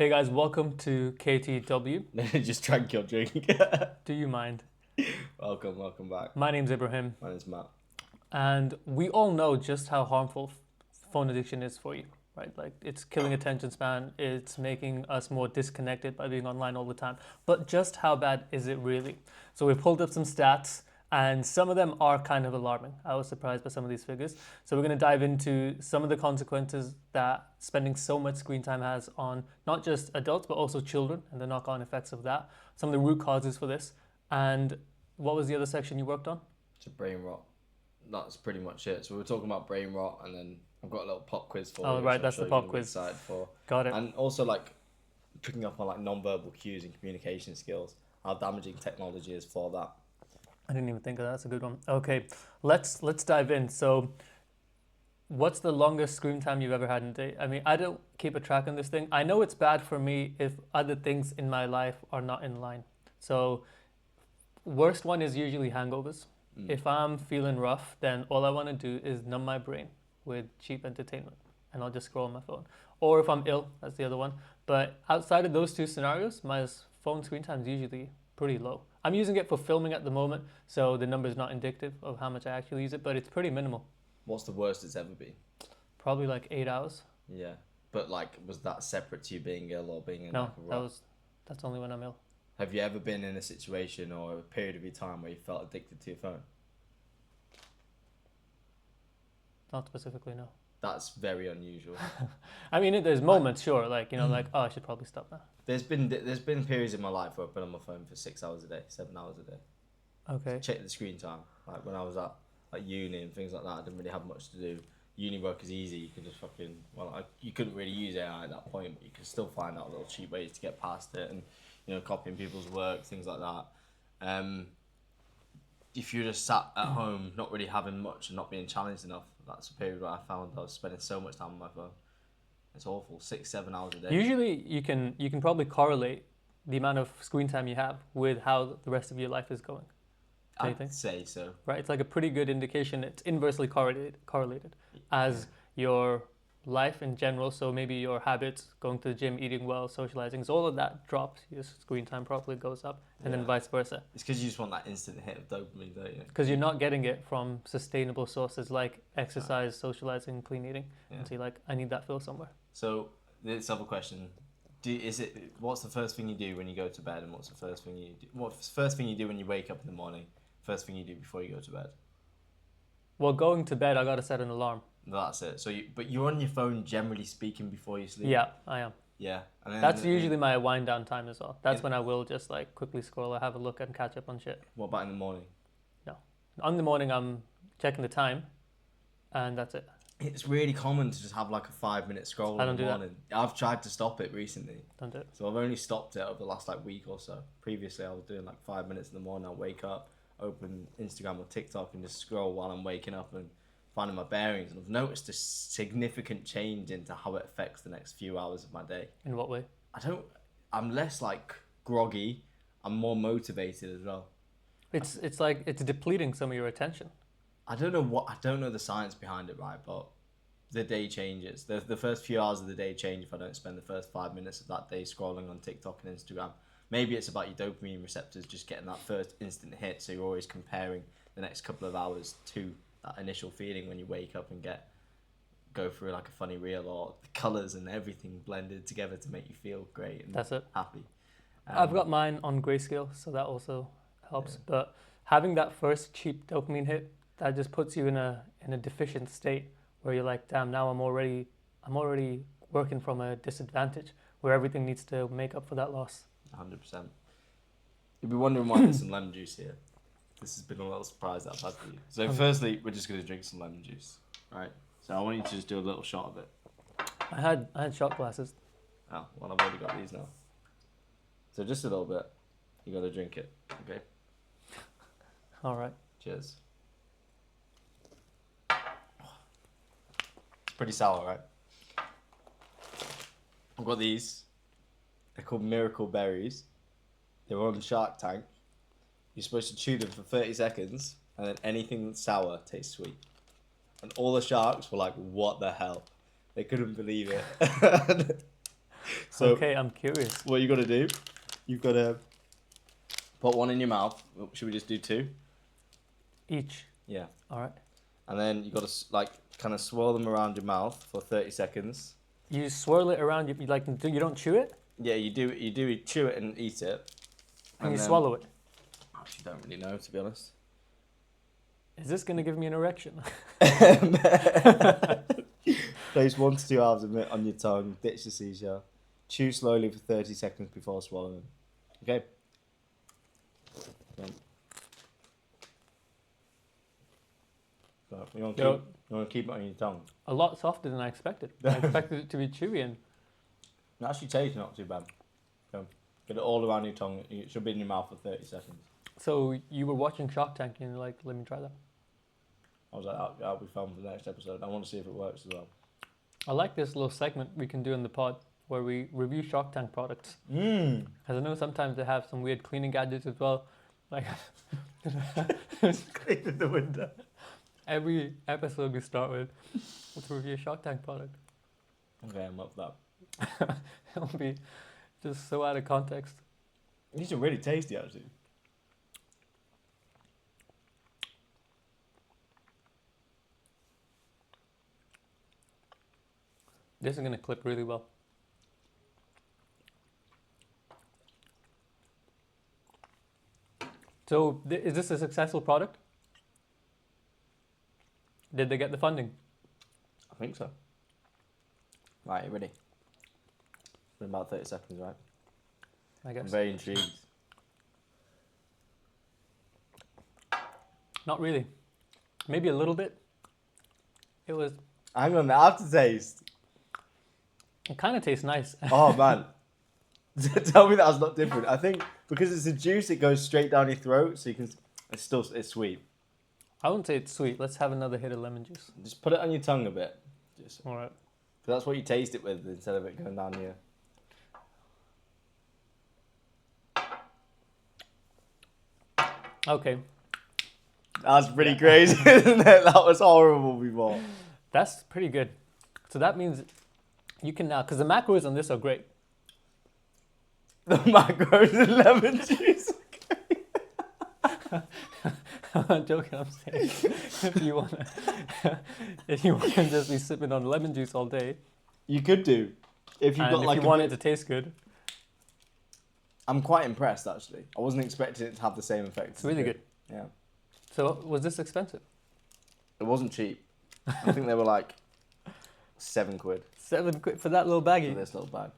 Hey guys, welcome to KTW. Just drank your drink. Do you mind? Welcome back. My name's Ibrahim, My name's Matt. and we all know just how harmful phone addiction is for you, right? Like, it's killing attention span, it's making us more disconnected by being online all the time. But just how bad is it really? So we pulled up some stats, and some of them are kind of alarming. I was surprised by some of these figures. So we're going to dive into some of the consequences that spending so much screen time has on not just adults, but also children and the knock-on effects of that, some of the root causes for this. And what was the other section you worked on? It's a brain rot. That's pretty much it. So we were talking about brain rot, and then I've got a little pop quiz for you. Oh, right, that's the pop quiz. Excited for. Got it. And also, like, picking up on like non-verbal cues and communication skills, how damaging technology is for that. I didn't even think of that. That's a good one. Okay, let's dive in. So, what's the longest screen time you've ever had in a day? I mean, I don't keep a track on this thing. I know it's bad for me if other things in my life are not in line. So, worst one is usually hangovers. If I'm feeling rough, then all I want to do is numb my brain with cheap entertainment, and I'll just scroll on my phone. Or if I'm ill, that's the other one. But outside of those two scenarios, my phone screen time is usually pretty low. I'm using it for filming at the moment, so the number is not indicative of how much I actually use it, but it's pretty minimal. What's the worst it's ever been? Probably like 8 hours. Yeah, but like, was that separate to you being ill or being in No, like a rot? that's only when I'm ill. Have you ever been in a situation or a period of your time where you felt addicted to your phone? Not specifically, no. That's very unusual. I mean, there's moments, sure, like, like, oh, I should probably stop now. There's been periods in my life where I've been on my phone for 6 hours a day, 7 hours a day. Okay. Check the screen time. Like when I was at like uni and things like that, I didn't really have much to do. Uni work is easy. You can just you couldn't really use AI at that point, but you can still find out little cheap ways to get past it, and copying people's work, things like that. If you're just sat at home, not really having much and not being challenged enough, that's a period where I found I was spending so much time on my phone. It's awful. 6-7 hours a day. Usually, you can probably correlate the amount of screen time you have with how the rest of your life is going. I'd say so. Right, it's like a pretty good indication. It's inversely correlated as your life in general. So maybe your habits, going to the gym, eating well, socializing, so all of that drops. Your screen time probably goes up, and then vice versa. It's because you just want that instant hit of dopamine, don't you? Because you're not getting it from sustainable sources like exercise, socializing, clean eating. Yeah. And so you're like, I need that fill somewhere. So this other question. What's the first thing you do when you go to bed, and what's the first thing you do? What's the first thing you do when you wake up in the morning? First thing you do before you go to bed? Well, going to bed, I gotta set an alarm. That's it. But you're on your phone generally speaking before you sleep. Yeah, I am. Yeah, and then That's usually my wind down time as well. That's when I will just like quickly scroll, I have a look and catch up on shit. What about in the morning? No, in the morning I'm checking the time, and that's it. It's really common to just have like a 5-minute scroll I don't in the do that. morning. I've tried to stop it recently. Don't do it. So I've only stopped it over the last like week or so. Previously, I was doing like 5 minutes in the morning. I'll wake up, open Instagram or TikTok, and just scroll while I'm waking up and finding my bearings. And I've noticed a significant change into how it affects the next few hours of my day. In what way? I'm less like groggy. I'm more motivated as well. It's like it's depleting some of your attention. I don't know the science behind it, right? But the day changes. The first few hours of the day change if I don't spend the first 5 minutes of that day scrolling on TikTok and Instagram. Maybe it's about your dopamine receptors just getting that first instant hit, so you're always comparing the next couple of hours to that initial feeling when you wake up and go through like a funny reel, or the colours and everything blended together to make you feel great and That's it. happy. I've got mine on grayscale, so that also helps. Yeah. But having that first cheap dopamine hit, that just puts you in a deficient state where you're like, damn, now I'm already working from a disadvantage where everything needs to make up for that loss. 100%. You'll be wondering why there's some lemon juice here. This has been a little surprise that I've had for you. So firstly, we're just going to drink some lemon juice, right? So I want you to just do a little shot of it. I had shot glasses. Oh, well, I've already got these now. So just a little bit. You got to drink it, okay? All right. Cheers. It's pretty sour, right? I've got these. They're called Miracle Berries. They were on Shark Tank. You're supposed to chew them for 30 seconds, and then anything that's sour tastes sweet. And all the sharks were like, what the hell? They couldn't believe it. So Okay, I'm curious. what you got to do? You've got to put one in your mouth. Should we just do two? Each. Yeah. All right. And then you got to like kind of swirl them around your mouth for 30 seconds. You swirl it around. You like you don't chew it, Yeah, you do. You chew it and eat it. and you then- swallow it. I actually don't really know, to be honest. Is this gonna give me an erection? Place 1 to 2 halves of it on your tongue. Ditch the seashell. Chew slowly for 30 seconds before swallowing. Okay. So you want to keep it on your tongue. A lot softer than I expected. I expected it to be chewy and. It actually tastes not too bad. So get it all around your tongue. It should be in your mouth for 30 seconds. So you were watching Shark Tank and you're like, let me try that. I was like, that'll be fun for the next episode. I want to see if it works as well. I like this little segment we can do in the pod where we review Shark Tank products. Mmm. Because I know sometimes they have some weird cleaning gadgets as well. Like, Cleaning the window. every episode we start with, let's review a Shark Tank product. Okay, I'm up for that. It'll be just so out of context. These are really tasty, actually. This is going to clip really well. So, is this a successful product? Did they get the funding? I think so. Right, you ready? In about 30 seconds, right? I guess. I'm very intrigued. Not really. Maybe a little bit. It was. Hang on, the aftertaste. It kind of tastes nice. Oh, man. Tell me that's not different. I think because it's a juice, it goes straight down your throat, so you can. It's sweet. I wouldn't say it's sweet. Let's have another hit of lemon juice. Just put it on your tongue a bit. Just, All right. 'cause that's what you taste it with instead of it going down here. Okay. That's pretty crazy, isn't it? That was horrible before. That's pretty good. So that means you can now, because the macros on this are great. The macros and lemon juice. I'm not joking. I'm saying if you want to just be sipping on lemon juice all day, You could do. If you've and got if like you want it to taste good, I'm quite impressed actually. I wasn't expecting it to have the same effect. it's really good. Yeah. So was this expensive? It wasn't cheap. I think they were like £7 £7 for that little for baggie. this little bag.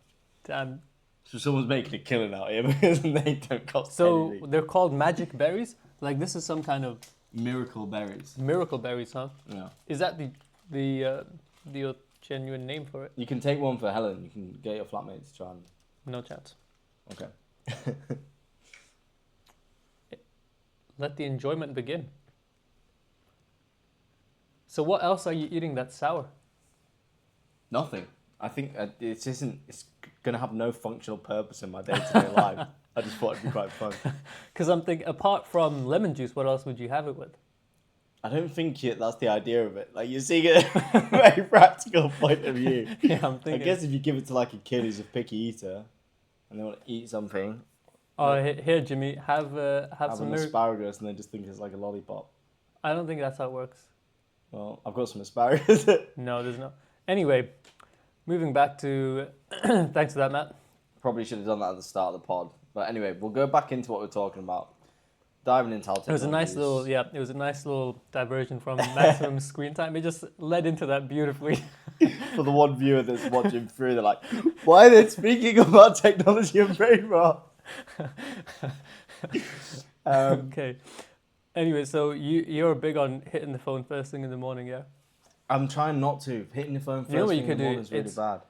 Damn. So someone's making a killing out here because they don't cost So anything. they're called magic berries. Like this is some kind of Miracle berries. miracle berries, huh? Yeah. Is that the genuine name for it? You can take one for Helen. You can get your flatmate to try and... No chance. Okay. Let the enjoyment begin. So what else are you eating that's sour? Nothing. I think it's going to have no functional purpose in my day-to-day life. I just thought it'd be quite fun. Because I'm thinking, apart from lemon juice, what else would you have it with? I don't think that's the idea of it. Like, you're seeing it from a very practical point of view. Yeah, I'm I thinking. guess if you give it to like a kid who's a picky eater and they want to eat something, Oh, here, Jimmy, have have some an asparagus and they just think it's like a lollipop. I don't think that's how it works. Well, I've got some asparagus. No, there's no. Anyway, moving back to. Thanks for that, Matt. Probably should have done that at the start of the pod. But anyway, we'll go back into what we're talking about. Diving into how It was a nice little, it was a nice little diversion from maximum screen time. It just led into that beautifully. For the one viewer that's watching through, they're like, why are they speaking about technology and brain rot? Okay. Anyway, so you're big on hitting the phone first thing in the morning, yeah? I'm trying not to. Hitting the phone first You know what thing you in could the do? morning is really It's- bad.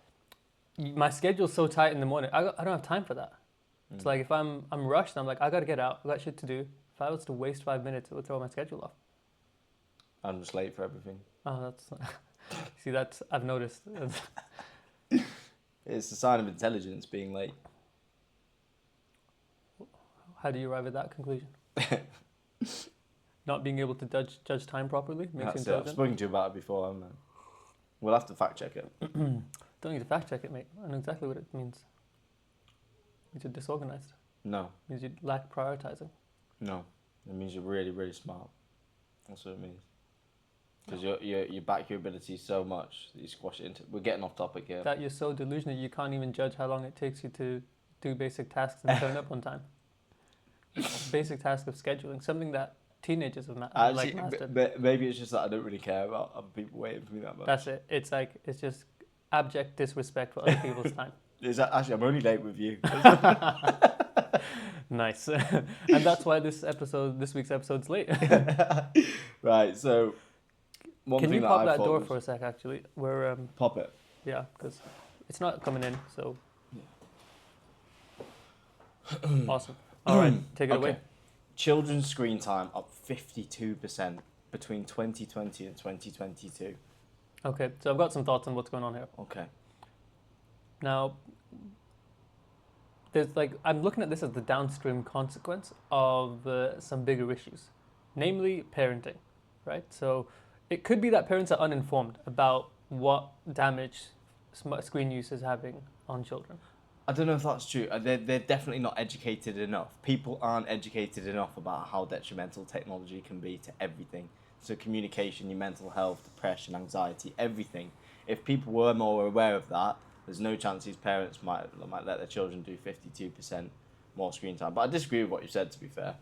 My schedule's so tight in the morning. I don't have time for that. It's like if I'm rushed, I'm like, I gotta get out. I got shit to do. If I was to waste 5 minutes, it would throw my schedule off. I'm just late for everything. Oh, that's. See, that's I've noticed. It's a sign of intelligence being late. How do you arrive at that conclusion? Not being able to judge time properly makes you That's it. I've intelligent. spoken to you about it before, haven't I? We'll have to fact check it. Don't need to fact check it, mate. I know exactly what it means. It means you're disorganized. No. It means you lack prioritizing. No. It means you're really, really smart. That's what it means. Because you back your ability so much that you squash it into... We're getting off topic here. That you're so delusional you can't even judge how long it takes you to do basic tasks and turn up on time. Basic task of scheduling, something that teenagers have mastered. Maybe it's just that I don't really care about other people waiting for me that much. That's it. It's just abject disrespect for other people's time. Actually, I'm only late with you. Nice. And that's why this week's episode's late. Right, so... Can you pop that door for a sec, actually? We're Pop it. Yeah, because it's not coming in, so... Awesome. All right, take it away. Children's screen time up 52% between 2020 and 2022. Okay, so I've got some thoughts on what's going on here. Okay. Now, I'm looking at this as the downstream consequence of some bigger issues, namely parenting, right? So it could be that parents are uninformed about what damage screen use is having on children. I don't know if that's true. They're definitely not educated enough. People aren't educated enough about how detrimental technology can be to everything. So communication, your mental health, depression, anxiety, everything. If people were more aware of that, there's no chance these parents might let their children do 52% more screen time. But I disagree with what you said, to be fair.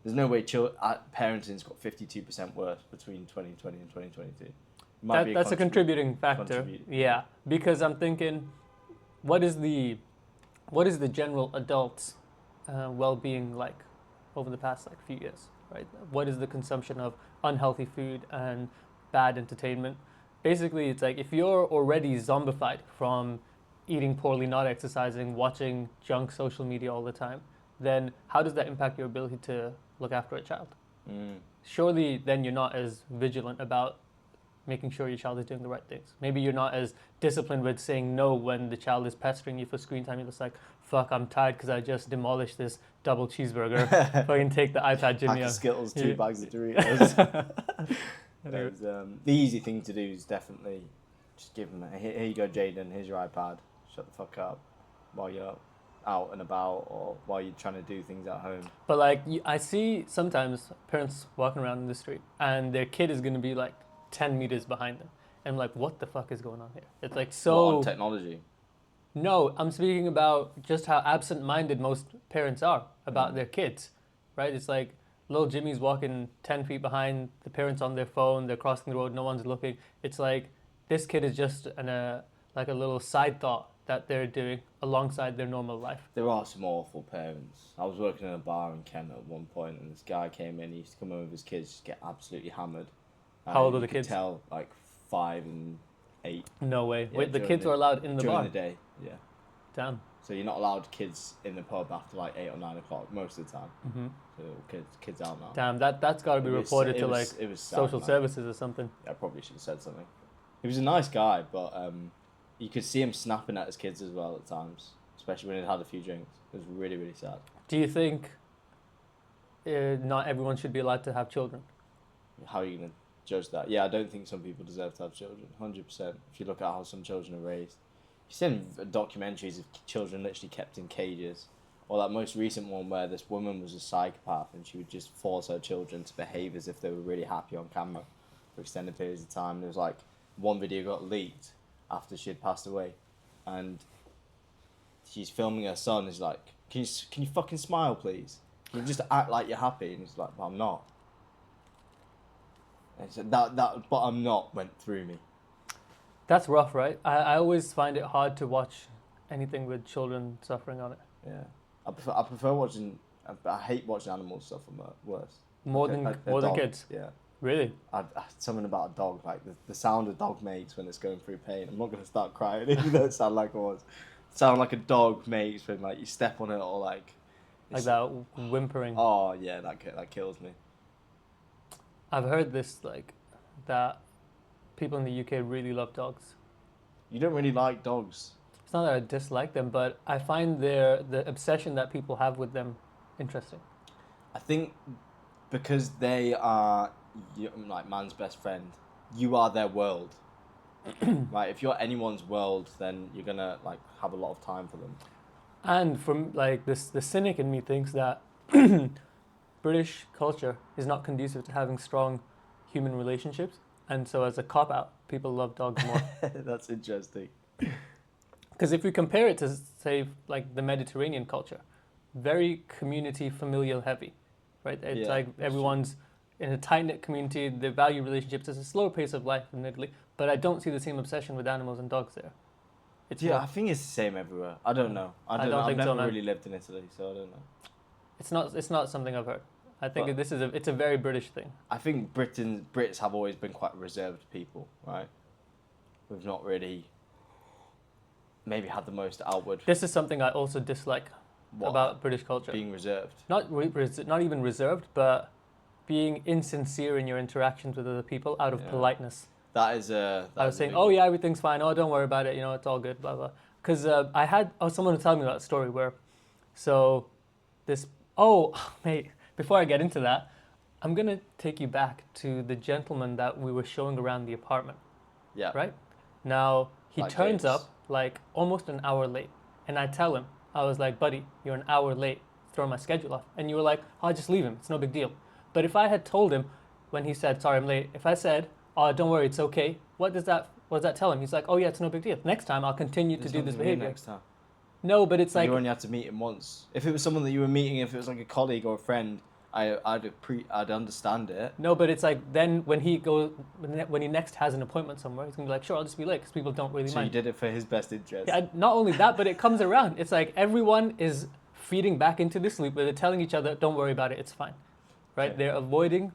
There's no way parenting's got 52% worse between 2020 and 2022. That's a contributing factor. Yeah, because I'm thinking, what is the general adult's well-being like over the past few years, right? What is the consumption of unhealthy food and bad entertainment? Basically, it's like if you're already zombified from eating poorly, not exercising, watching junk social media all the time, then how does that impact your ability to look after a child? Surely then you're not as vigilant about making sure your child is doing the right things. Maybe you're not as disciplined with saying no when the child is pestering you for screen time. You're just like, fuck, I'm tired because I just demolished this double cheeseburger. Fucking take the iPad, Jimmy. Pack of Skittles, 2 bags of Doritos. The easy thing to do is definitely just give them here you go, Jaden, here's your iPad. Shut the fuck up while you're out and about or while you're trying to do things at home. But I see sometimes parents walking around in the street and their kid is going to be 10 meters behind them. And I'm like, what the fuck is going on here? It's so... What, on technology? No, I'm speaking about just how absent-minded most parents are about their kids, right? It's like little Jimmy's walking 10 feet behind, the parents on their phone, they're crossing the road, no one's looking. It's like this kid is just a little side thought that they're doing alongside their normal life. There are some awful parents. I was working in a bar in Kent at one point and this guy came in, he used to come home with his kids, just get absolutely hammered. How old are the kids? You could tell 5 and 8. No way. Yeah, wait, the kids are allowed in the bar? During the day, yeah. Damn. So you're not allowed kids in the pub after 8 or 9 o'clock most of the time. Mm-hmm. So kids out now. Damn, that's got to be reported to it was sad, social man. services or something. Yeah, I probably should have said something. He was a nice guy, but you could see him snapping at his kids as well at times, especially when he'd had a few drinks. It was really, really sad. Do you think not everyone should be allowed to have children? How are you going to judge that? Yeah, I don't think some people deserve to have children, 100%. If you look at how some children are raised. You've seen documentaries of children literally kept in cages. Or that most recent one where this woman was a psychopath and she would just force her children to behave as if they were really happy on camera for extended periods of time. There was one video got leaked after she had passed away and she's filming her son. He's like, can you fucking smile, please? Can you just act like you're happy? And he's like, but I'm not. And he said, that but I'm not went through me. That's rough, right? I always find it hard to watch anything with children suffering on it. Yeah. I prefer watching... I hate watching animals suffer worse. More than kids? Yeah. Really? Something about a dog, the sound a dog makes when it's going through pain. I'm not going to start crying even though it sounds like it was. Sound like a dog makes when you step on it or like that whimpering. Oh yeah, that kills me. I've heard this that people in the UK really love dogs. You don't really like dogs. It's not that I dislike them, but I find the obsession that people have with them interesting. I think because they are man's best friend, you are their world. Right? If you're anyone's world, then you're gonna like have a lot of time for them. And from like this, the cynic in me thinks that British culture is not conducive to having strong human relationships, and so as a cop out, people love dogs more. That's interesting. Because if we compare it to, say, like the Mediterranean culture, very community familial heavy, right? It's Yeah, like that's everyone's in a tight knit community. They value relationships. It's a slower pace of life, admittedly, but I don't see the same obsession with animals and dogs there. It's Yeah, more, I think it's the same everywhere. I don't know. I don't know. I've think so, never man. really lived in Italy, so I don't know. It's not. It's not something I've heard. I think But this is a. It's a very British thing. I think Brits have always been quite reserved people, right? We've not really maybe had the most outward This is something I also dislike about British culture. being reserved. Not even reserved, but being insincere in your interactions with other people out of Yeah. politeness. That is a. I was saying, oh yeah, everything's fine. Oh, don't worry about it. You know, it's all good. Blah blah. Because I had someone tell me about a story where, so, this. Oh, mate. Before I get into that, I'm gonna take you back to the gentleman that we were showing around the apartment. Yeah. Right. Now he Like turns James. up like almost an hour late, and I tell him, I was like, buddy, you're an hour late. Throw my schedule off. And you were like, I'll just leave him. It's no big deal. But if I had told him when he said, sorry, I'm late, if I said, oh, don't worry, it's okay, what does that tell him? He's like, oh yeah, it's no big deal. Next time I'll continue to do this behavior. Next time. No, but it's Like, like, you only had to meet him once. If it was someone that you were meeting, if it was like a colleague or a friend, I'd understand it. no, but it's like then when he next has an appointment somewhere, he's gonna be like, sure, I'll just be late because people don't really So you mind. did it for his best interest. Yeah, not only that, but it comes around. It's like everyone is feeding back into this loop where they're telling each other, don't worry about it, it's fine. Right? Okay. They're avoiding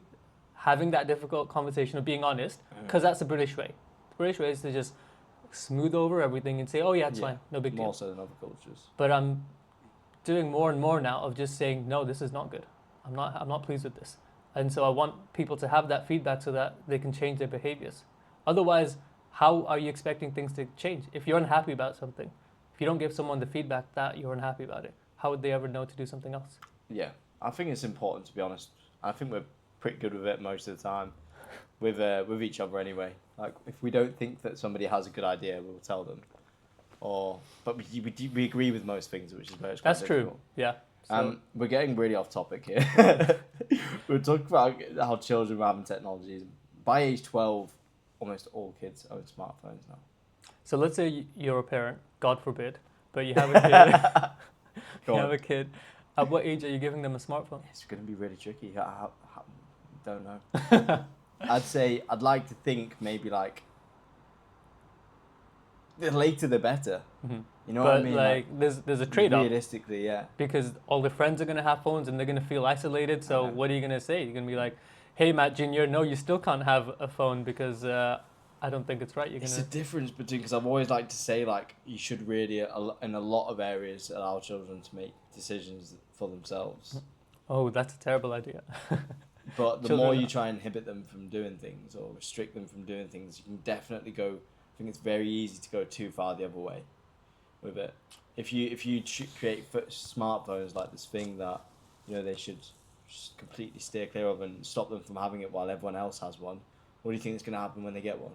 having that difficult conversation of being honest because that's the British way. The British way is to just smooth over everything and say, oh yeah, it's fine, no big More deal. so than other cultures. But I'm doing more and more now of just saying, no, this is not good. I'm not pleased with this. And so I want people to have that feedback so that they can change their behaviors. Otherwise, how are you expecting things to change? If you're unhappy about something, if you don't give someone the feedback that you're unhappy about it, how would they ever know to do something else? Yeah, I think it's important, to be honest. I think we're pretty good with it most of the time, with each other anyway. Like, if we don't think that somebody has a good idea, we'll tell them. But we agree with most things, which is where it's quite That's true. difficult. Yeah. So, We're getting really off topic here. We're talking about how children are having technologies. By age 12, almost all kids own smartphones now. so let's say you're a parent, God forbid, but you have a kid. Go on. A kid. At what age are you giving them a smartphone? It's going to be really tricky. I don't know. I'd like to think maybe like the later the better. Mm-hmm. You know But what I mean? like, there's a trade-off. Realistically, yeah. Because all their friends are going to have phones and they're going to feel isolated. So what are you going to say? You're going to be like, hey, Matt Jr., no, you still can't have a phone because I don't think it's right. You're It's going a difference between, because I've always liked to say, like, you should really, in a lot of areas, allow children to make decisions for themselves. Oh, that's a terrible idea. But the Children more you are- try and inhibit them from doing things or restrict them from doing things, you can definitely go. I think it's very easy to go too far the other way with it. If you create smartphones like this thing that they should just completely steer clear of and stop them from having it while everyone else has one, what do you think is going to happen when they get one?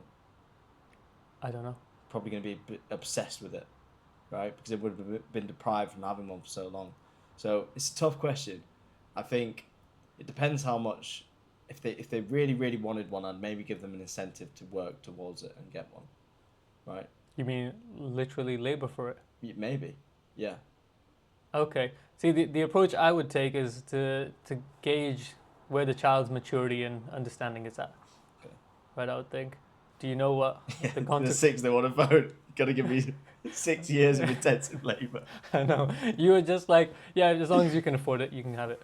I don't know. Probably going to be a bit obsessed with it, right? Because it would have been deprived from having one for so long. So it's a tough question. I think it depends how much. If they really, really wanted one, I'd maybe give them an incentive to work towards it and get one, right? You mean literally labor for it? Maybe, yeah. Okay. See, the approach I would take is to gauge where the child's maturity and understanding is at. Okay. Right, I would think. Do you know what the The concept? 6 they want a phone. You gotta give me 6 years of intensive labour. I know. You were just like, yeah, as long as you can afford it, you can have it.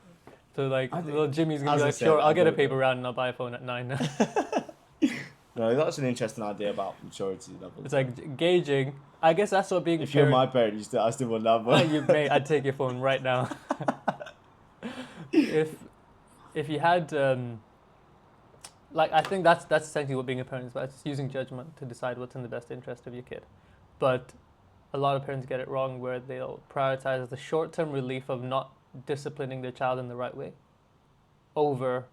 So like, I think- little Jimmy's gonna as be I like, said, sure, I'll I get a don't paper know. round and I'll buy a phone at 9. No, that's an interesting idea about maturity level. It's like gauging. I guess that's what being a If you're parent. my parent, I still want that one. You may. I'd take your phone right now. if you had I think that's essentially what being a parent is about. It's using judgment to decide what's in the best interest of your kid. But a lot of parents get it wrong where they'll prioritize the short-term relief of not disciplining their child in the right way over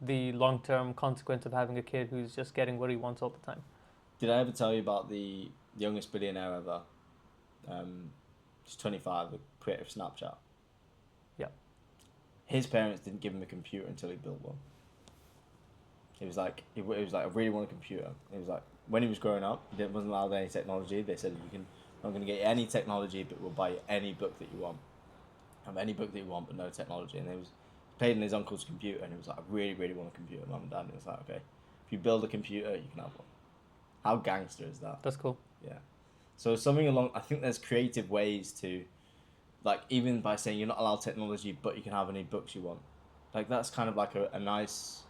the long-term consequence of having a kid who's just getting what he wants all the time. Did I ever tell you about the youngest billionaire ever? He's 25, the creator of Snapchat. Yeah. His parents didn't give him a computer until he built one. He was like, I really want a computer. He was like, when he was growing up, he wasn't allowed any technology. They said, I'm going to get you any technology, but we'll buy you any book that you want. Have any book that you want, but no technology. And he was played in his uncle's computer, and he was like, I really, really want a computer, Mum and Dad. And he was like, okay, if you build a computer, you can have one. How gangster is that? That's cool. Yeah. So something along, I think there's creative ways to, like, even by saying you're not allowed technology, but you can have any books you want. Like, that's kind of like a nice,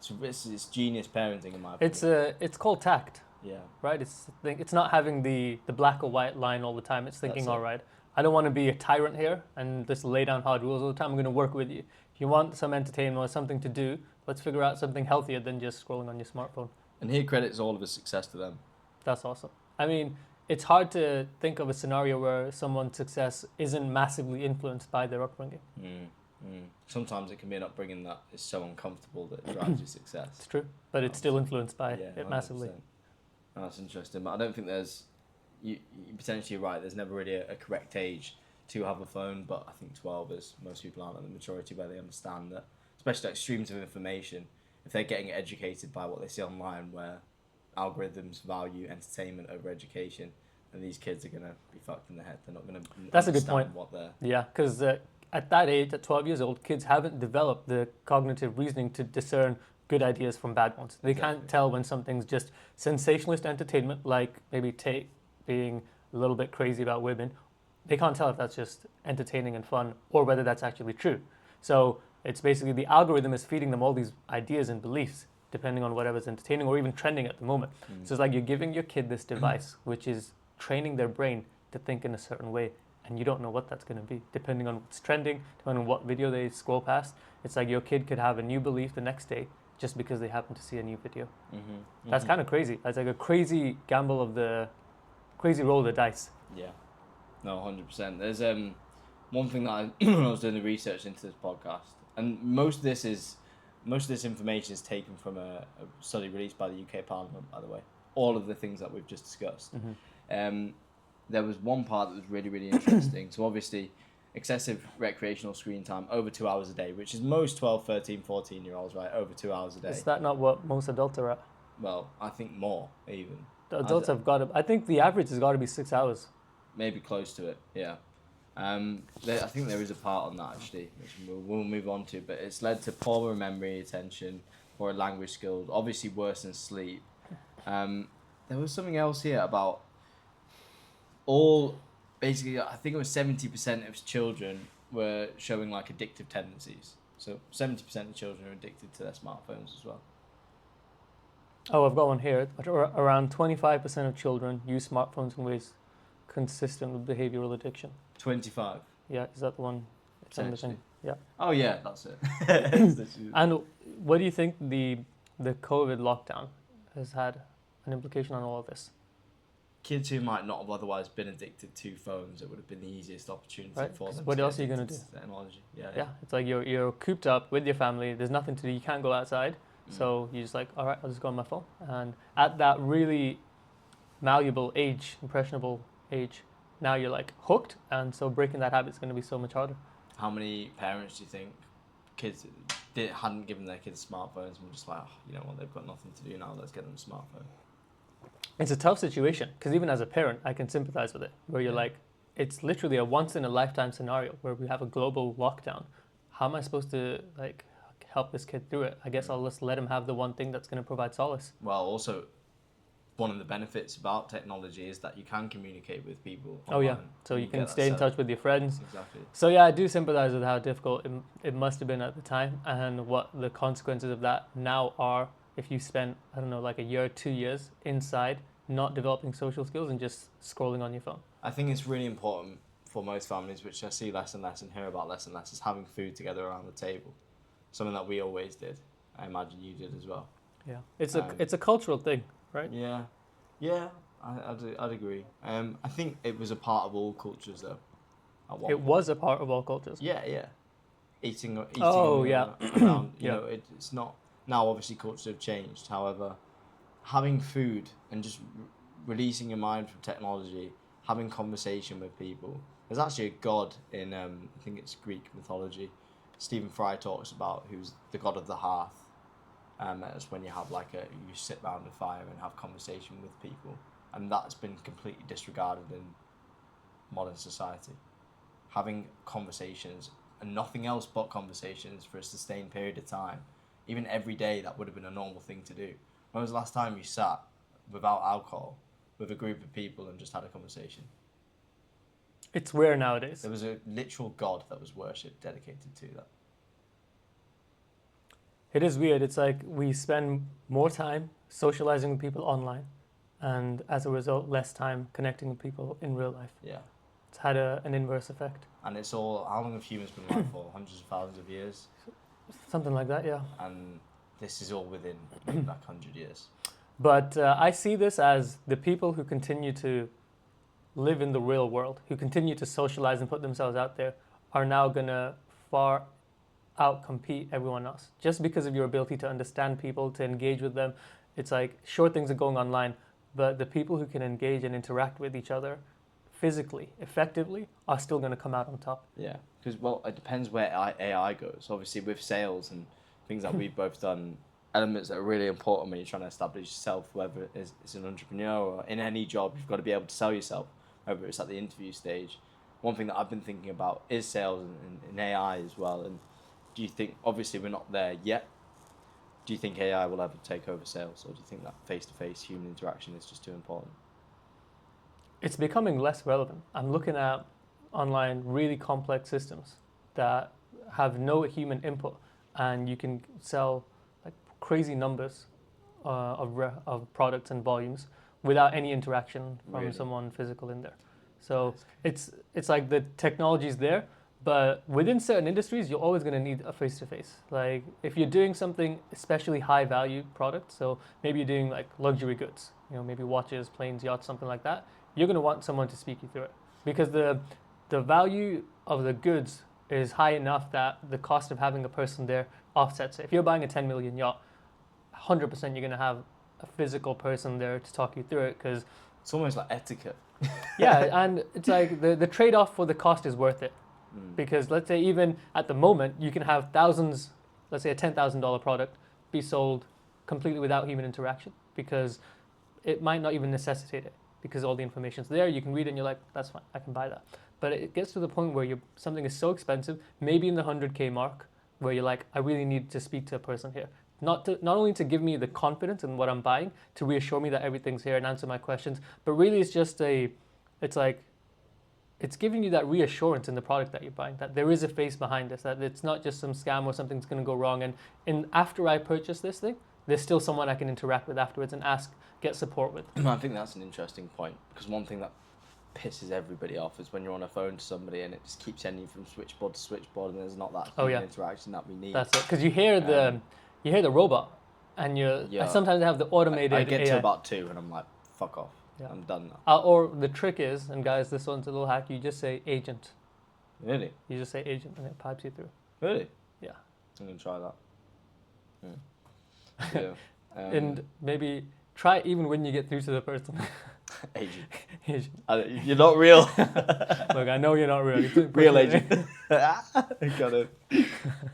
it's genius parenting in my opinion. It's called tact. Yeah. Right? It's not having the black or white line all the time. It's thinking, all right, I don't want to be a tyrant here and just lay down hard rules all the time. I'm going to work with you. If you want some entertainment or something to do, let's figure out something healthier than just scrolling on your smartphone. And he credits all of his success to them. That's awesome. I mean, it's hard to think of a scenario where someone's success isn't massively influenced by their upbringing. Sometimes it can be an upbringing that is so uncomfortable that it drives your success. It's true, but it's still influenced by it massively. That's interesting, but I don't think there's, you potentially right, there's never really a correct age to have a phone, but I think 12 is, most people aren't at the maturity where they understand that, especially like streams of information, if they're getting educated by what they see online, where algorithms value entertainment over education, and these kids are going to be fucked in the head. They're not going to That's a good point. What they're... Yeah, because at that age, at 12 years old, kids haven't developed the cognitive reasoning to discern good ideas from bad ones. They can't tell when something's just sensationalist entertainment, like maybe Tate being a little bit crazy about women. They can't tell if that's just entertaining and fun or whether that's actually true. So it's basically the algorithm is feeding them all these ideas and beliefs depending on whatever's entertaining or even trending at the moment. So it's like you're giving your kid this device which is training their brain to think in a certain way, and you don't know what that's going to be depending on what's trending, depending on what video they scroll past. It's like your kid could have a new belief the next day just because they happen to see a new video. That's kind of crazy. That's like a crazy gamble of the crazy roll of the dice. Yeah, no, 100%. There's one thing that I when I was doing the research into this podcast, and most of this information is taken from a study released by the UK Parliament, by the way. All of the things that we've just discussed. There was one part that was really, really interesting. So obviously, excessive recreational screen time, over 2 hours a day, which is most 12, 13, 14-year-olds, right? Over 2 hours a day. Is that not what most adults are at? Well, I think more, even. The adults have got to, I think the average has got to be 6 hours. Maybe close to it, yeah. I think there is a part on that, actually, which we'll move on to, but it's led to poorer memory, attention, poorer language skills, obviously worse than sleep. There was something else here about basically, I think it was 70% of children were showing like addictive tendencies. So 70% of children are addicted to their smartphones as well. Oh, I've got one here. Around 25% of children use smartphones in ways consistent with behavioral addiction. 25? Yeah, is that the one? It's in the thing. Yeah. Oh yeah, that's it. And what do you think the COVID lockdown has had an implication on all of this? Kids who might not have otherwise been addicted to phones, it would have been the easiest opportunity for them. What else are you going to do? Technology. Yeah. It's like you're cooped up with your family. There's nothing to do. You can't go outside. So you're just like, all right, I'll just go on my phone. And at that really malleable age, impressionable age, now you're like hooked. And so breaking that habit is going to be so much harder. How many parents do you think kids hadn't given their kids smartphones and were just like, oh, you know what, they've got nothing to do now, let's get them a smartphone? It's a tough situation because even as a parent, I can sympathize with it. Where you're like, it's literally a once in a lifetime scenario where we have a global lockdown. How am I supposed to like help this kid through it? I guess I'll just let him have the one thing that's going to provide solace. Well, also, one of the benefits about technology is that you can communicate with people online. Oh yeah, so you can stay in touch with your friends. Exactly. So yeah, I do sympathize with how difficult it must have been at the time and what the consequences of that now are if you spend, I don't know, like a year, 2 years inside, not developing social skills and just scrolling on your phone. I think it's really important for most families, which I see less and less and hear about less and less, is having food together around the table. Something that we always did. I imagine you did as well. Yeah, it's a cultural thing, right? Yeah, I'd agree. I think it was a part of all cultures though. It was a part of all cultures. Yeah. Eating oh yeah. around, you know, it's not, now obviously cultures have changed. However, having food and just releasing your mind from technology, having conversation with people. There's actually a god in I think it's Greek mythology. Stephen Fry talks about who's the god of the hearth. That's when you have you sit around a fire and have conversation with people, and that's been completely disregarded in modern society. Having conversations and nothing else but conversations for a sustained period of time, even every day, that would have been a normal thing to do. When was the last time you sat without alcohol with a group of people and just had a conversation? It's rare nowadays. There was a literal god that was worshipped dedicated to that. It is weird. It's like we spend more time socializing with people online, and as a result, less time connecting with people in real life. Yeah. It's had an inverse effect. And it's all, how long have humans been alive for? Hundreds of thousands of years? Something like that, yeah. And this is all within like 100 years. But I see this as the people who continue to live in the real world, who continue to socialize and put themselves out there, are now going to far outcompete everyone else. Just because of your ability to understand people, to engage with them. It's like, sure, things are going online, but the people who can engage and interact with each other physically, effectively, are still going to come out on top. Yeah, because, well, it depends where AI goes. Obviously, with sales and things that we've both done, elements that are really important when you're trying to establish yourself, whether it's an entrepreneur or in any job, you've got to be able to sell yourself, whether it's at the interview stage. One thing that I've been thinking about is sales and AI as well. And do you think, obviously we're not there yet, do you think AI will ever take over sales, or do you think that face-to-face human interaction is just too important? It's becoming less relevant. I'm looking at online really complex systems that have no human input, and you can sell like crazy numbers of products and volumes without any interaction from Really? someone physical in there. So it's like the technology's there, but within certain industries, you're always going to need a face-to-face. Like if you're doing something especially high-value product, so maybe you're doing like luxury goods, maybe watches, planes, yachts, something like that, you're going to want someone to speak you through it, because the value of the goods is high enough that the cost of having a person there offsets it. If you're buying a 10 million yacht, 100% you're going to have a physical person there to talk you through it, because It's almost like etiquette. yeah, and it's like the trade-off for the cost is worth it. Because let's say even at the moment, you can have thousands, let's say a $10,000 product, be sold completely without human interaction, because it might not even necessitate it, because all the information's there, you can read it and you're like, that's fine, I can buy that. But it gets to the point where something is so expensive, maybe in the 100K mark, where you're like, I really need to speak to a person here. Not only to give me the confidence in what I'm buying, to reassure me that everything's here and answer my questions, but really it's giving you that reassurance in the product that you're buying, that there is a face behind this, that it's not just some scam or something's going to go wrong. And after I purchase this thing, there's still someone I can interact with afterwards and get support with. I think that's an interesting point, because one thing that pisses everybody off is when you're on a phone to somebody and it just keeps sending you from switchboard to switchboard, and there's not that human interaction that we need. That's it, because you hear the robot, and I sometimes have the automated I get AI. to about 2 and I'm like, fuck off. Yeah. I'm done now. Or the trick is, and guys, this one's a little hack, you just say agent. Really? You just say agent and it pipes you through. Really? Yeah. I'm going to try that. Yeah. And maybe try it even when you get through to the person. Agent. Agent. You're not real. Look, I know you're not real. Real agent. Got it.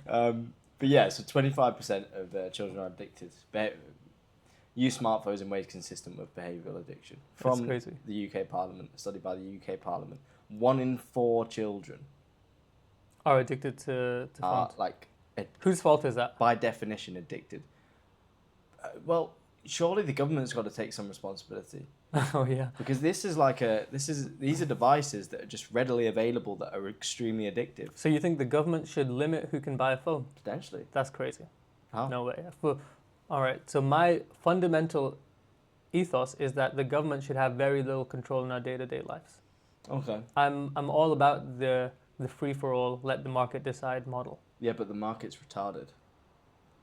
But yeah, so 25% of children are addicted. Use smartphones in ways consistent with behavioural addiction. From the UK Parliament, a study by the UK Parliament, 1 in 4 children are addicted to phones. Whose fault is that? By definition, addicted. Well, surely the government's got to take some responsibility. Oh yeah. Because these are devices that are just readily available that are extremely addictive. So you think the government should limit who can buy a phone? Potentially. That's crazy. How? No way. All right. So my fundamental ethos is that the government should have very little control in our day-to-day lives. Okay. I'm all about the free-for-all, let the market decide model. Yeah, but the market's retarded.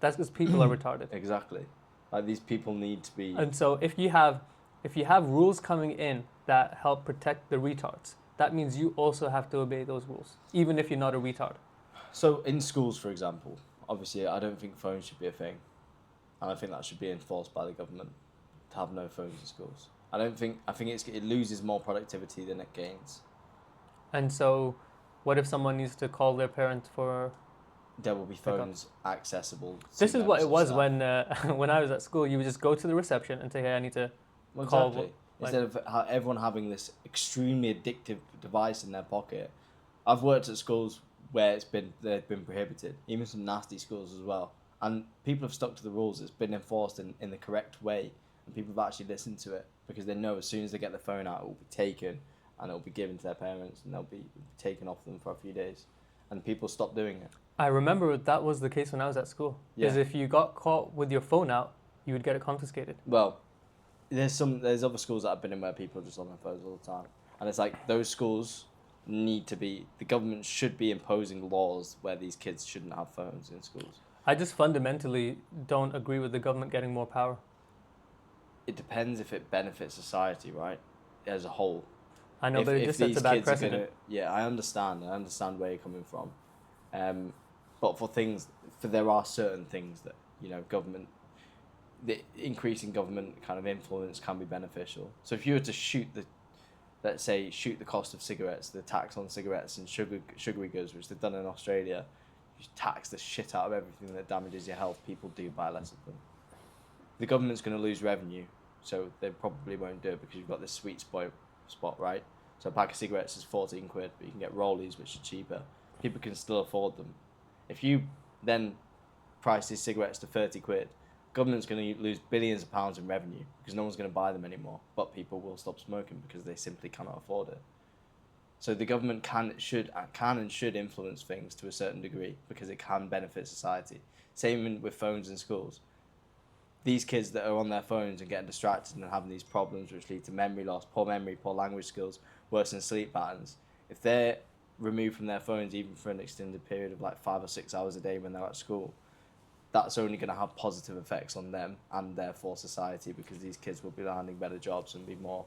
That's because people are retarded. Exactly. Like, these people need to be. And so if you have rules coming in that help protect the retards, that means you also have to obey those rules, even if you're not a retard. So in schools, for example, obviously I don't think phones should be a thing. And I think that should be enforced by the government. to have no phones in schools. I think it loses more productivity than it gains. And so, what if someone needs to call their parent for? There will be phones accessible. To This is what members it of was staff. when when I was at school. You would just go to the reception and say, "Hey, I need to Well, call." exactly. Instead of everyone having this extremely addictive device in their pocket. I've worked at schools where they've been prohibited, even some nasty schools as well. And people have stuck to the rules. It's been enforced in the correct way, and people have actually listened to it because they know as soon as they get the phone out, it will be taken and it will be given to their parents, and they'll be taken off them for a few days. And people stop doing it. I remember that was the case when I was at school. Because if you got caught with your phone out, you would get it confiscated. Well, there's other schools that I've been in where people are just on their phones all the time, and it's like those schools the government should be imposing laws where these kids shouldn't have phones in schools. I just fundamentally don't agree with the government getting more power. It depends if it benefits society, right, as a whole. I know, but it just sets a bad precedent. I understand where you're coming from. But there are certain things that, government, the increasing government kind of influence can be beneficial. So if you were to shoot the cost of cigarettes, the tax on cigarettes and sugary goods, which they've done in Australia, you tax the shit out of everything that damages your health, people do buy less of them. The government's going to lose revenue, so they probably won't do it because you've got this sweet spot, right? So a pack of cigarettes is 14 quid, but you can get rollies, which are cheaper. People can still afford them. If you then price these cigarettes to 30 quid, government's going to lose billions of pounds in revenue because no one's going to buy them anymore, but people will stop smoking because they simply cannot afford it. So the government can and should influence things to a certain degree because it can benefit society. Same with phones in schools. These kids that are on their phones and getting distracted and having these problems which lead to memory loss, poor memory, poor language skills, worsening sleep patterns, if they're removed from their phones even for an extended period of like 5 or 6 hours a day when they're at school, that's only going to have positive effects on them and therefore society, because these kids will be landing better jobs and be more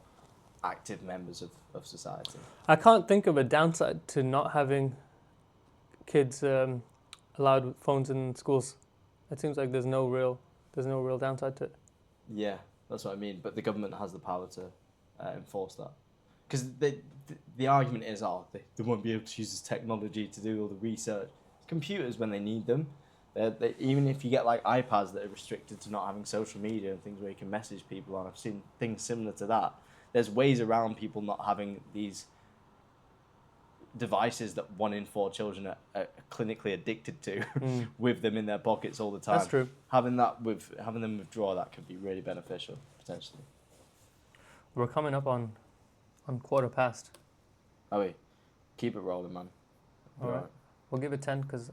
active members of society. I can't think of a downside to not having kids allowed phones in schools. It seems like there's no real downside to it. Yeah, that's what I mean. But the government has the power to enforce that. Because the argument is, they won't be able to use this technology to do all the research. Computers, when they need them, even if you get like iPads that are restricted to not having social media and things where you can message people on, I've seen things similar to that. There's ways around people not having these devices that 1 in 4 children are clinically addicted to with them in their pockets all the time. That's true. Having them withdraw that could be really beneficial, potentially. We're coming up on 1:15. Oh wait, keep it rolling, man. All right. We'll give it 10 because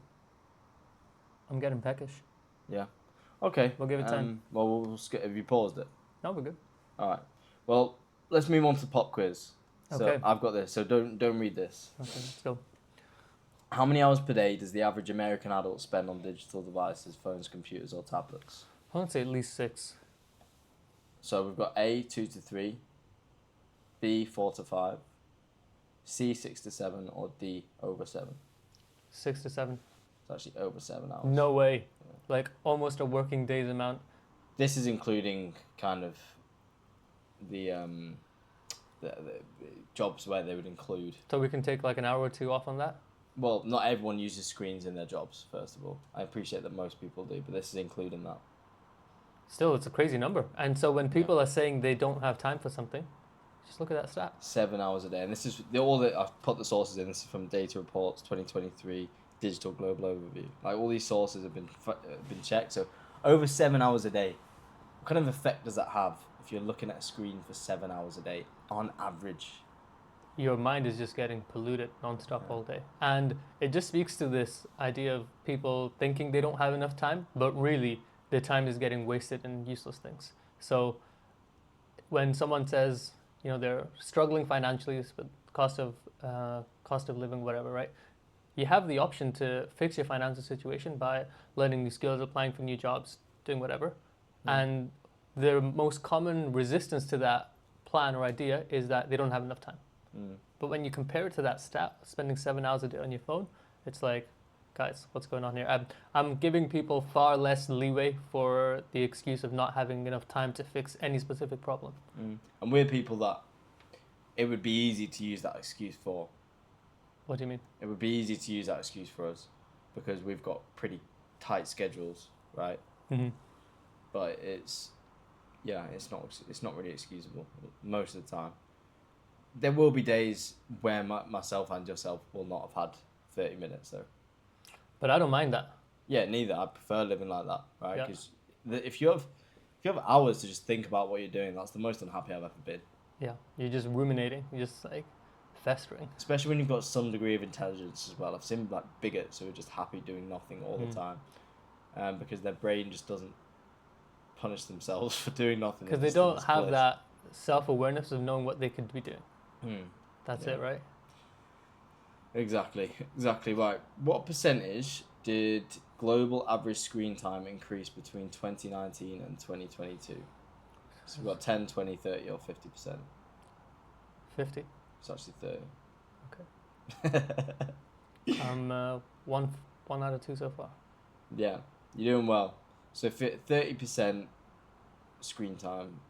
I'm getting peckish. Yeah. Okay. We'll give it 10. Well, we'll skip. Have you paused it? No, we're good. All right. Well, let's move on to the pop quiz. So Okay. I've got this. So don't read this. Okay, let's go. How many hours per day does the average American adult spend on digital devices, phones, computers, or tablets? I want to say at least 6. So we've got A, 2 to 3, B, 4 to 5, C, 6 to 7, or D, over 7. 6 to 7. It's actually over 7 hours. No way. Like almost a working day's amount. This is including kind of the jobs where they would include. So we can take like an hour or 2 off on that? Well, not everyone uses screens in their jobs, first of all. I appreciate that most people do, but this is including that. Still, it's a crazy number. And so when people are saying they don't have time for something, just look at that stat. 7 hours a day. And this is I've put the sources in. This is from Data Reports 2023, Digital Global Overview. Like all these sources have been checked. So over 7 hours a day. What kind of effect does that have if you're looking at a screen for 7 hours a day on average? Your mind is just getting polluted nonstop all day. And it just speaks to this idea of people thinking they don't have enough time, but really their time is getting wasted in useless things. So when someone says, they're struggling financially with cost of living, whatever, right? You have the option to fix your financial situation by learning new skills, applying for new jobs, doing whatever. And the most common resistance to that plan or idea is that they don't have enough time. But when you compare it to that stat, spending 7 hours a day on your phone, it's like, guys, what's going on here? I'm giving people far less leeway for the excuse of not having enough time to fix any specific problem. And we're people that it would be easy to use that excuse for. What do you mean? It would be easy to use that excuse for us because we've got pretty tight schedules, right? Mm-hmm. But it's not really excusable most of the time. There will be days where myself and yourself will not have had 30 minutes though. But I don't mind that. Yeah, neither. I prefer living like that, right? Yeah. Because if you have hours to just think about what you're doing, that's the most unhappy I've ever been. Yeah, you're just ruminating. You're just like festering. Especially when you've got some degree of intelligence as well. I've seen like bigots who are just happy doing nothing all the time, because their brain just doesn't punish themselves for doing nothing. Because they don't have that self-awareness of knowing what they could be doing. That's it, right? Exactly right. What percentage did global average screen time increase between 2019 and 2022? So we've got 10, 20, 30 or 50%. 50. It's actually 30. Okay. I'm one out of 2 so far. Yeah, you're doing well. So 30% screen time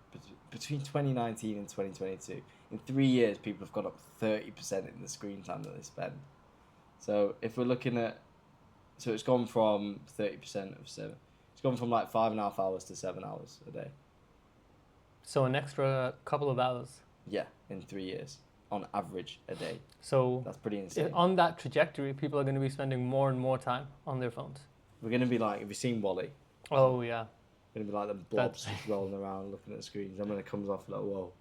between 2019 and 2022. In 3 years, people have gone up 30% in the screen time that they spend. So if we're looking at, so it's gone from 30% of 7. It's gone from like 5.5 hours to 7 hours a day. So an extra couple of hours. Yeah, in 3 years, on average a day. So that's pretty insane. On that trajectory, people are going to be spending more and more time on their phones. We're going to be like, have you seen Wall-E? Oh, yeah. We're going to be like the blobs just rolling around looking at the screens. And when it comes off, like, whoa.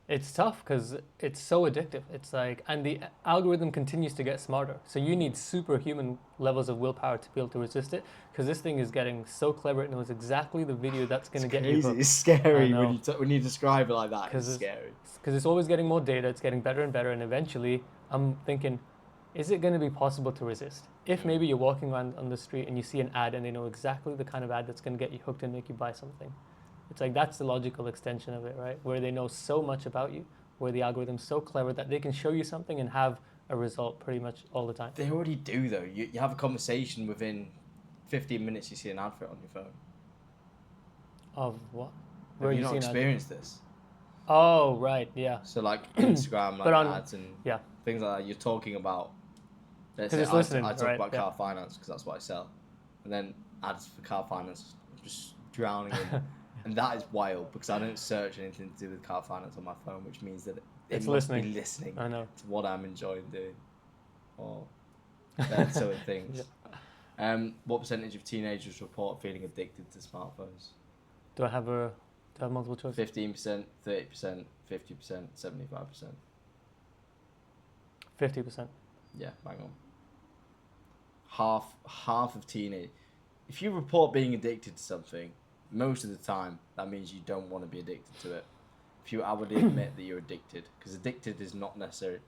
It's tough because it's so addictive. It's like, and the algorithm continues to get smarter. So you need superhuman levels of willpower to be able to resist it, because this thing is getting so clever. It knows exactly the video that's going to get you hooked. It's scary when you describe it like that. It's scary. Because it's always getting more data. It's getting better and better. And eventually, I'm thinking, is it going to be possible to resist? If maybe you're walking around on the street and you see an ad and they know exactly the kind of ad that's going to get you hooked and make you buy something. It's like, that's the logical extension of it, right? Where they know so much about you, where the algorithm's so clever that they can show you something and have a result pretty much all the time. They already do, though. You have a conversation within 15 minutes, you see an ad for it on your phone. Of what? Where have you not experienced this? Oh, right, yeah. So like Instagram, like ads and things like that. You're talking about. Let's say I talk about car finance because that's what I sell, and then ads for car finance just drowning in. And that is wild because I don't search anything to do with car finance on my phone, which means that it must be listening I know. to what I'm enjoying doing, or certain things. What percentage of teenagers report feeling addicted to smartphones? Do I have multiple choice? 15%, 30%, 50%, 75%. 50%. Yeah, bang on. Half of teenage. If you report being addicted to something, most of the time that means you don't want to be addicted to it. If you outwardly admit that you're addicted, because addicted is not necessary.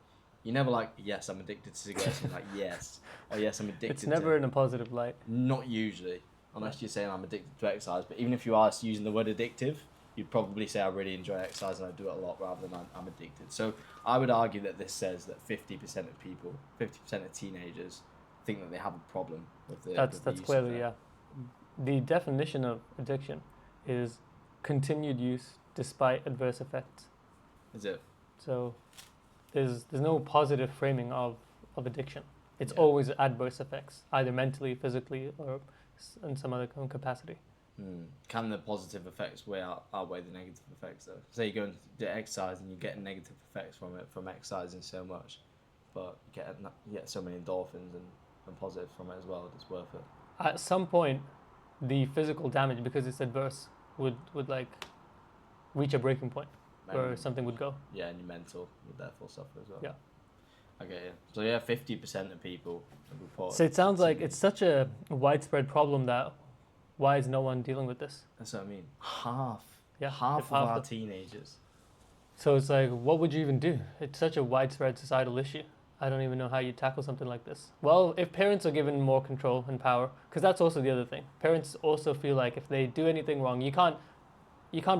You never like, yes, I'm addicted to cigarettes. And like, yes, or yes, I'm addicted. It's never in a positive light. Not usually, unless you're saying I'm addicted to exercise. But even if you are using the word addictive, you'd probably say I really enjoy exercise and I do it a lot rather than I'm addicted. So I would argue that this says that 50% of people, 50% of teenagers, think that they have a problem with the. That's clearly, yeah. The definition of addiction is continued use despite adverse effects. Is it? So there's no positive framing of addiction. It's always adverse effects, either mentally, physically, or in some other capacity. Can the positive effects outweigh the negative effects though? Say you go and do exercise and you get negative effects from it, from exercising so much, but you get so many endorphins and positives from it as well, it's worth it. At some point, the physical damage, because it's adverse, would like reach a breaking point where something would go. Yeah, and your mental would therefore suffer as well. Yeah. Okay, yeah. So 50% of people report. So it sounds like it's such a widespread problem that why is no one dealing with this? That's what I mean. Half of half our teenagers. So it's like, what would you even do? It's such a widespread societal issue. I don't even know how you tackle something like this. Well, if parents are given more control and power, because that's also the other thing. Parents also feel like if they do anything wrong, you can't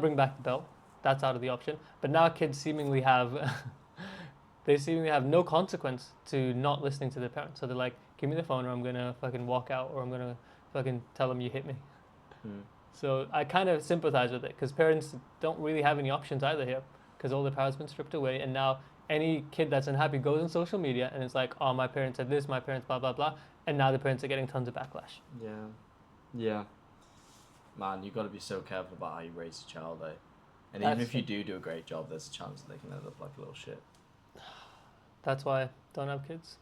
bring back the belt. That's out of the option. But now kids seemingly have they seemingly have no consequence to not listening to their parents. So they're like, give me the phone or I'm going to fucking walk out or I'm going to fucking tell them you hit me. So I kind of sympathize with it because parents don't really have any options either here because all the power's been stripped away. And now any kid that's unhappy goes on social media and it's like, oh, my parents said this, my parents blah, blah, blah. And now the parents are getting tons of backlash. Yeah. Man, you've got to be so careful about how you raise a child, eh? And That's even if you it. do a great job, there's a chance that they can end up like a little shit. That's why I don't have kids.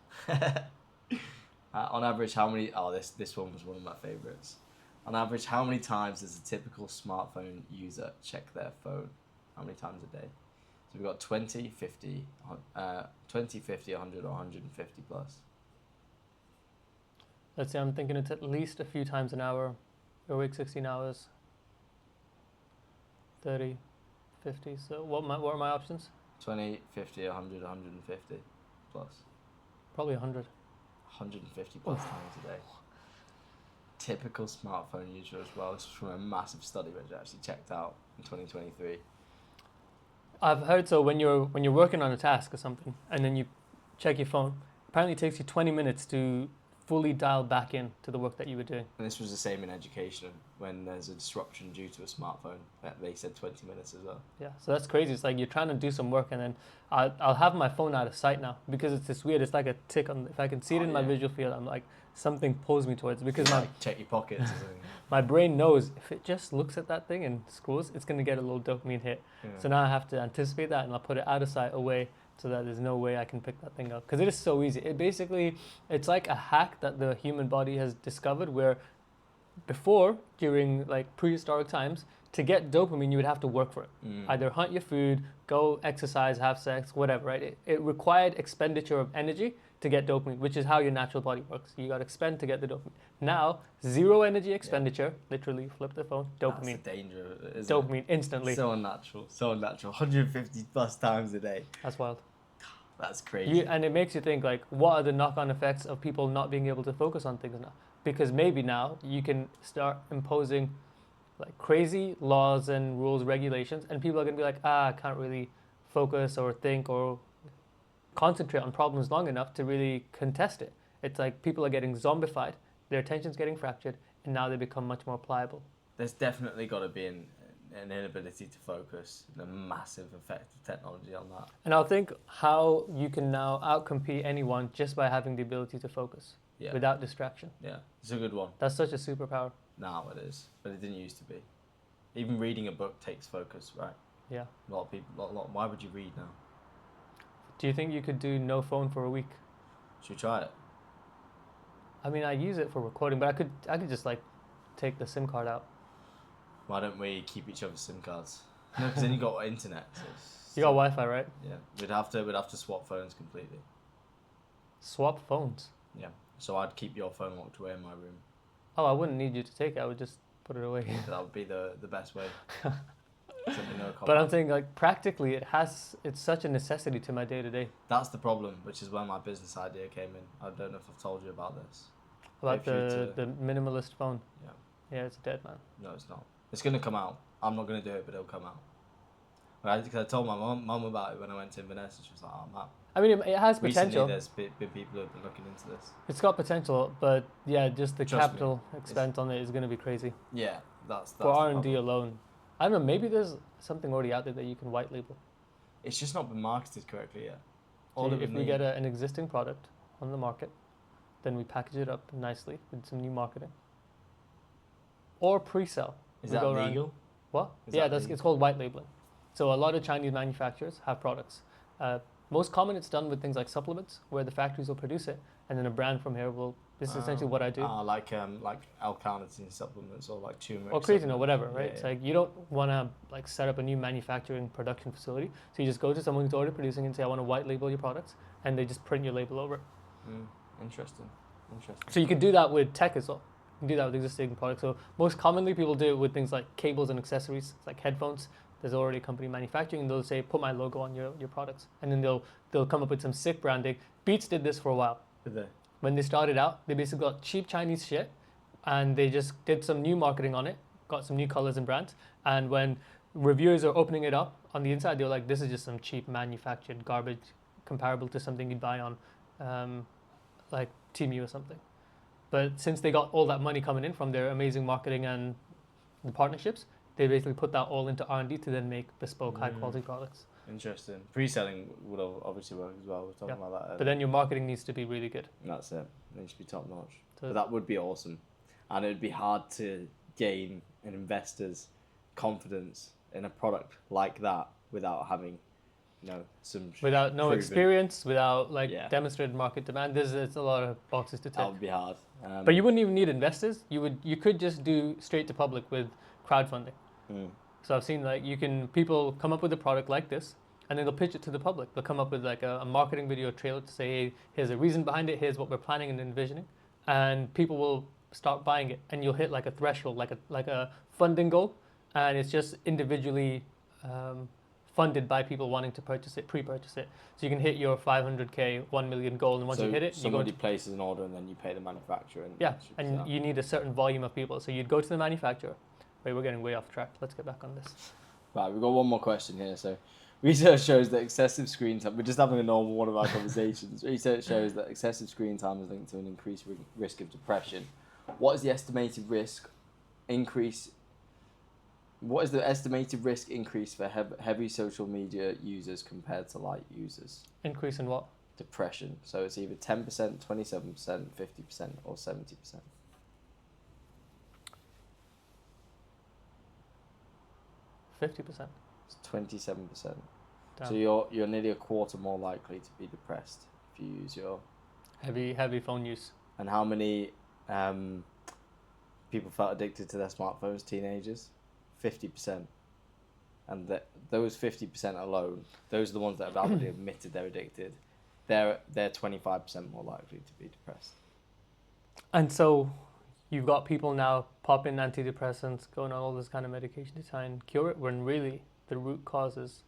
On average, how many... Oh, this one was one of my favourites. On average, how many times does a typical smartphone user check their phone? How many times a day? So we've got 20, 50, 100, or 150 plus. Let's say I'm thinking it's at least a few times an hour. A week, 16 hours. 30, 50. So what are my options? 20, 50, 100, 150 plus. Probably 100. 150 plus times a day. Typical smartphone user as well. This is from a massive study which I actually checked out in 2023. I've heard so when you're working on a task or something and then you check your phone, apparently it takes you 20 minutes to fully dial back in to the work that you were doing. And this was the same in education when there's a disruption due to a smartphone. They said 20 minutes as well. Yeah, so that's crazy. It's like you're trying to do some work and then I'll have my phone out of sight now because it's this weird. It's like a tick on. If I can see it in my visual field, I'm like something pulls me towards it because check your pockets or something. My brain knows if it just looks at that thing and scrolls, it's going to get a little dopamine hit. Yeah. So now I have to anticipate that and I'll put it out of sight away so that there's no way I can pick that thing up. Because it is so easy. It's like a hack that the human body has discovered where before, during like prehistoric times, to get dopamine, you would have to work for it. Either hunt your food, go exercise, have sex, whatever, right? It required expenditure of energy to get dopamine, which is how your natural body works. You got to expend to get the dopamine. Now, zero energy expenditure, literally flip the phone, dopamine. That's the danger of it, isn't Dopamine, it? instantly. So unnatural. 150 plus times a day. That's wild. That's crazy. And it makes you think, like, what are the knock-on effects of people not being able to focus on things now? Because maybe now you can start imposing like crazy laws and rules, regulations, and people are going to be like, I can't really focus or think or concentrate on problems long enough to really contest it. It's like people are getting zombified, their attention's getting fractured, and now they become much more pliable. There's definitely got to be an inability to focus, and a massive effect of technology on that. And I'll think how you can now outcompete anyone just by having the ability to focus without distraction. Yeah, it's a good one. That's such a superpower. Now it is, but it didn't used to be. Even reading a book takes focus, right? Yeah. A lot of people, why would you read now? Do you think you could do no phone for a week? Should we try it? I mean, I use it for recording, but I could just like take the SIM card out. Why don't we keep each other's SIM cards? No, because then you got internet. So you got Wi-Fi, right? Yeah, we'd have to swap phones completely. Swap phones? Yeah. So I'd keep your phone locked away in my room. Oh, I wouldn't need you to take it. I would just put it away. That would be the best way. But I'm saying, like, practically, it's such a necessity to my day-to-day. That's the problem, which is where my business idea came in. I don't know if I've told you about this. About the minimalist phone? Yeah. Yeah, it's dead, man. No, it's not. It's going to come out. I'm not going to do it, but it'll come out. Because I told my mum about it when I went to Inverness, and she was like, oh, man. I mean, it has potential. Recently, there's been people who have been looking into this. It's got potential, but yeah, just the Trust capital expense on it is going to be crazy. Yeah, that's for R&D alone. I don't know, maybe there's something already out there that you can white label. It's just not been marketed correctly yet. If we get an existing product on the market, then we package it up nicely with some new marketing. Or pre-sell. Is that legal? What? It's called white labeling. So a lot of Chinese manufacturers have products. Most common, it's done with things like supplements, where the factories will produce it, and then a brand from here will. This is essentially what I do. Like L-carnitine supplements or like turmeric. Or creatine or whatever, right? It's like you don't want to like set up a new manufacturing production facility, so you just go to someone who's already producing and say, I want to white label your products, and they just print your label over it. Interesting. So you can do that with tech as well. You can do that with existing products. So most commonly, people do it with things like cables and accessories, like headphones. There's already a company manufacturing, and they'll say, put my logo on your products. And then they'll come up with some sick branding. Beats did this for a while. Did they? When they started out, they basically got cheap Chinese shit, and they just did some new marketing on it, got some new colors and brands. And when reviewers are opening it up on the inside, they're like, this is just some cheap manufactured garbage comparable to something you'd buy on like Temu or something. But since they got all that money coming in from their amazing marketing and the partnerships, they basically put that all into R&D to then make bespoke, high quality products. Interesting. Pre-selling would obviously work as well. We were talking about that earlier. But then your marketing needs to be really good. That's it. It needs to be top notch. So But that would be awesome. And it would be hard to gain an investor's confidence in a product like that without having, some without no proven- experience, without Yeah. demonstrated market demand, it's a lot of boxes to That tick. would be hard. But you wouldn't even need investors. You could just do straight to public with crowdfunding. So I've seen people come up with a product like this, and then they'll pitch it to the public. They'll come up with like a marketing video trailer to say, hey, here's a reason behind it, here's what we're planning and envisioning, and people will start buying it, and you'll hit like a threshold, like a funding goal, and it's just individually funded by people wanting to purchase it, pre-purchase it. So you can hit your 500k, 1 million goal, and once you hit it, somebody places an order and then you pay the manufacturer. And you need a certain volume of people. So you'd go to the manufacturer. Wait, we're getting way off track. Let's get back on this. Right, we've got one more question here. So, research shows that excessive screen time. We're just having a normal one of our conversations. Research shows that excessive screen time is linked to an increased risk of depression. What is the estimated risk increase? What is the estimated risk increase for heavy social media users compared to light users? Increase in what? Depression. So it's either 10%, 27%, 50%, or 70%. 50%. It's 27%. Damn. So you're nearly a quarter more likely to be depressed if you use your heavy phone use. And how many people felt addicted to their smartphones? Teenagers, 50%. And those 50% alone, those are the ones that have already admitted they're addicted. They're 25% more likely to be depressed. And so you've got people now popping antidepressants, going on all this kind of medication to try and cure it, when really the root cause is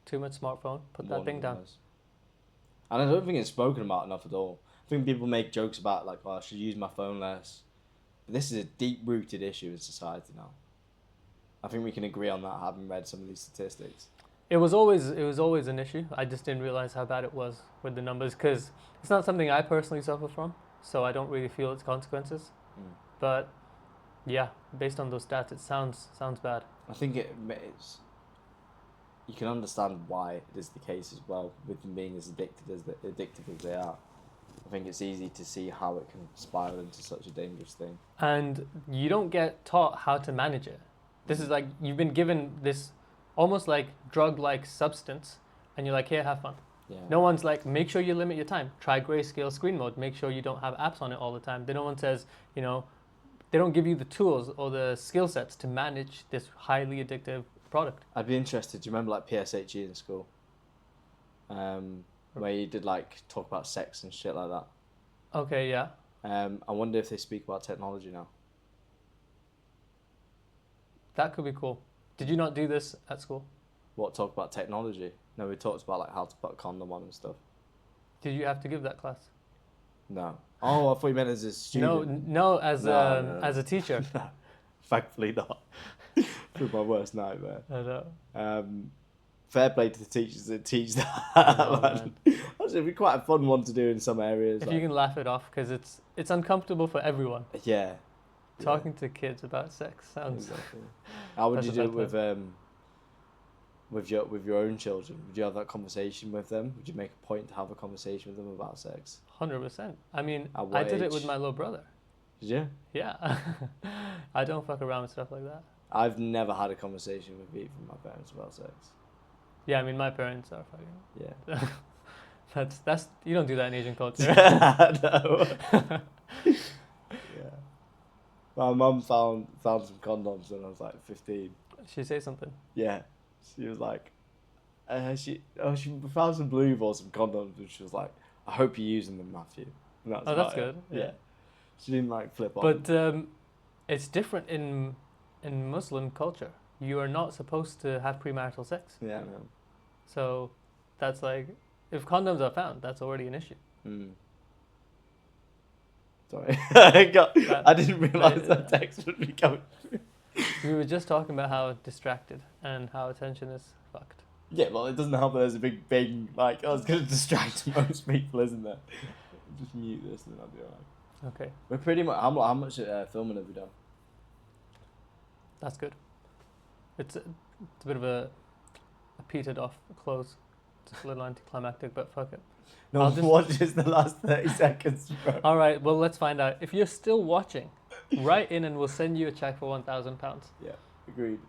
too much smartphone. Put that thing down. And I don't think it's spoken about enough at all. I think people make jokes about like, I should use my phone less. But this is a deep-rooted issue in society now. I think we can agree on that, having read some of these statistics. It was always an issue. I just didn't realize how bad it was with the numbers, because it's not something I personally suffer from, so I don't really feel its consequences. But yeah, based on those stats, it sounds bad. I think it's you can understand why it is the case as well, with them being as addictive as they are. I think it's easy to see how it can spiral into such a dangerous thing. And you don't get taught how to manage it. This is like, you've been given this almost like drug-like substance, and you're like, here, have fun. Yeah. No one's like, make sure you limit your time. Try grayscale screen mode. Make sure you don't have apps on it all the time. No one says, they don't give you the tools or the skill sets to manage this highly addictive product. I'd be interested. Do you remember like PSHE in school? Where you did like talk about sex and shit like that. Okay, yeah. I wonder if they speak about technology now. That could be cool. Did you not do this at school? What, talk about technology? No, we talked about like how to put a condom on and stuff. Did you have to give that class? No. Oh, I thought you meant as a student. No, as a teacher. Thankfully not. Through my worst nightmare. I know. Fair play to the teachers that teach that. Man. It'd be quite a fun one to do in some areas. If you can laugh it off, because it's uncomfortable for everyone. Yeah. Talking to kids about sex sounds. Exactly. How would you do it with your own children? Would you have that conversation with them? Would you make a point to have a conversation with them about sex? 100%. I mean, At I what did it age? with my little brother. Did you? Yeah. I don't fuck around with stuff like that. I've never had a conversation with either of my parents about sex. Yeah, I mean, my parents are fucking. Yeah. That's you don't do that in Asian culture. No. Yeah. My mum found some condoms when I was like 15. She say something. Yeah. She was like, she found some blue or some condoms, and she was like, I hope you're using them, Matthew. And that's That's good. Yeah. She didn't like flip on. But it's different in Muslim culture. You are not supposed to have premarital sex. Yeah, no. So that's like, if condoms are found, that's already an issue. Sorry. I didn't realise that text would be coming through. We were just talking about how distracted and how attention is fucked. Yeah, well, it doesn't help that there's a big bang. Like, I was going to distract most people, isn't there? Just mute this and then I'll be alright. Okay, We're pretty much. How much filming have we done? that's good. It's a bit of a petered off close. It's a little anticlimactic, but fuck it. No I'll one just- watches the last 30 seconds, bro. All right, well, let's find out. If you're still watching, write in and we'll send you a check for £1,000. Yeah, agreed.